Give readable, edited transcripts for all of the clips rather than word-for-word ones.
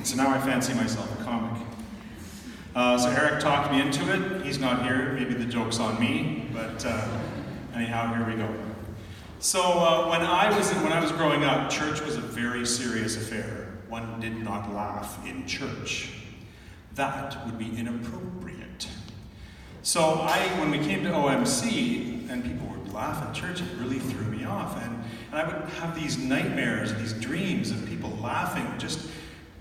So now I fancy myself a comic. So Eric talked me into it. He's not here. Maybe the joke's on me, but anyhow, here we go. So when I was growing up, church was a very serious affair. One did not laugh in church. That would be inappropriate. So when we came to OMC and people would laugh at church, it really threw me off. And I would have these nightmares, these dreams of people laughing just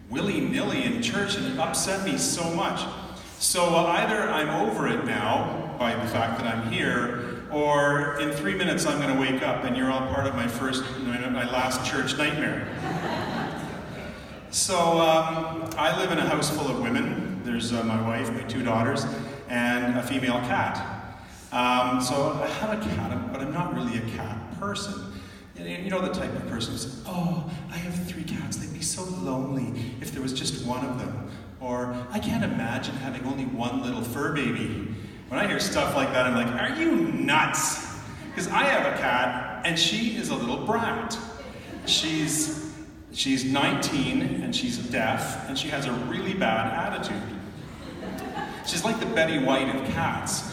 willy-nilly in church, and it upset me so much. So either I'm over it now by the fact that I'm here, or in 3 minutes I'm going to wake up and you're all part of my last church nightmare. So I live in a house full of women. There's my wife, my 2 daughters, and a female cat. So I have a cat, but I'm not really a cat person. You know the type of person who says, oh, I have 3 cats, they'd be so lonely if there was just one of them. Or, I can't imagine having only one little fur baby. When I hear stuff like that, I'm like, are you nuts? Because I have a cat, and she is a little brat. She's 19, and she's deaf, and she has a really bad attitude. She's like the Betty White of cats.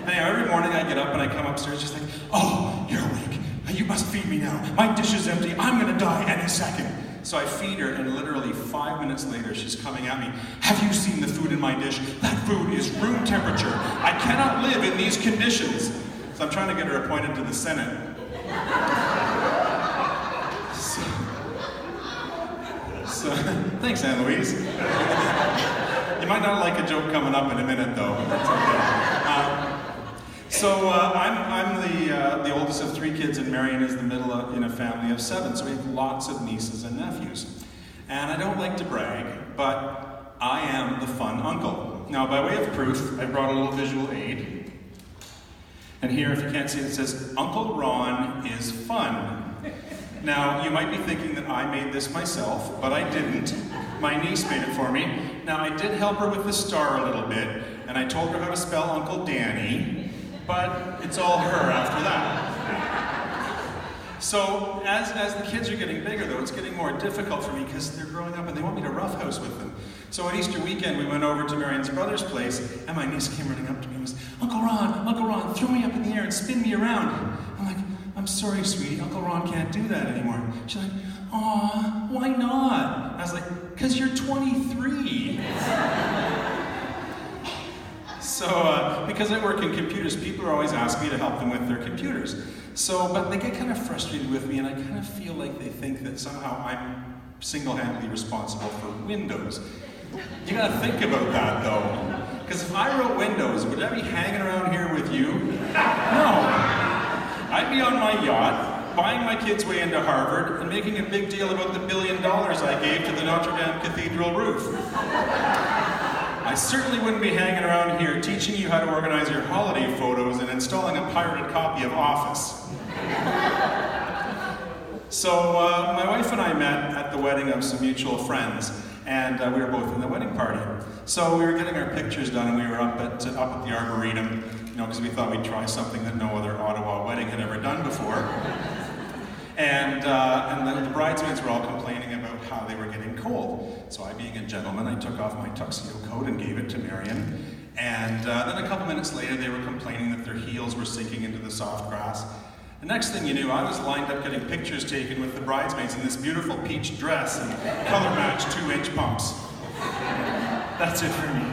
Anyhow, every morning I get up and I come upstairs just like, oh, you're awake. You must feed me now. My dish is empty. I'm gonna die any second. So I feed her, and literally 5 minutes later, she's coming at me. Have you seen the food in my dish? That food is room temperature. I cannot live in these conditions. So I'm trying to get her appointed to the Senate. So thanks, Anne Louise. You might not like a joke coming up in a minute, though. But that's okay. So I'm the oldest of 3 kids, and Marion is the middle in a family of 7. So we have lots of nieces and nephews. And I don't like to brag, but I am the fun uncle. Now, by way of proof, I brought a little visual aid. And here, if you can't see it, it says, Uncle Ron is fun. Now, you might be thinking that I made this myself, but I didn't. My niece made it for me. Now, I did help her with the star a little bit, and I told her how to spell Uncle Danny. But it's all her after that. So as the kids are getting bigger, though, it's getting more difficult for me because they're growing up and they want me to roughhouse with them. So on Easter weekend, we went over to Marion's brother's place, and my niece came running up to me and was, Uncle Ron, throw me up in the air and spin me around. I'm like, I'm sorry, sweetie, Uncle Ron can't do that anymore. She's like, aw, why not? I was like, because you're 23. So, because I work in computers, people are always asking me to help them with their computers. So, but they get kind of frustrated with me, and I kind of feel like they think that somehow I'm single-handedly responsible for Windows. You gotta think about that, though. Because if I wrote Windows, would I be hanging around here with you? No. I'd be on my yacht, buying my kids' way into Harvard, and making a big deal about the $1 billion I gave to the Notre Dame Cathedral roof. I certainly wouldn't be hanging around here teaching you how to organize your holiday photos and installing a pirated copy of Office. So my wife and I met at the wedding of some mutual friends, and we were both in the wedding party. So we were getting our pictures done, and we were up at the Arboretum, because we thought we'd try something that no other Ottawa wedding had ever done before. And then the bridesmaids were all complaining about how they were getting cold. So I, being a gentleman, I took off my tuxedo coat and gave it to Marion. And then a couple minutes later, they were complaining that their heels were sinking into the soft grass. The next thing you knew, I was lined up getting pictures taken with the bridesmaids in this beautiful peach dress and color-matched 2-inch pumps. That's it for me.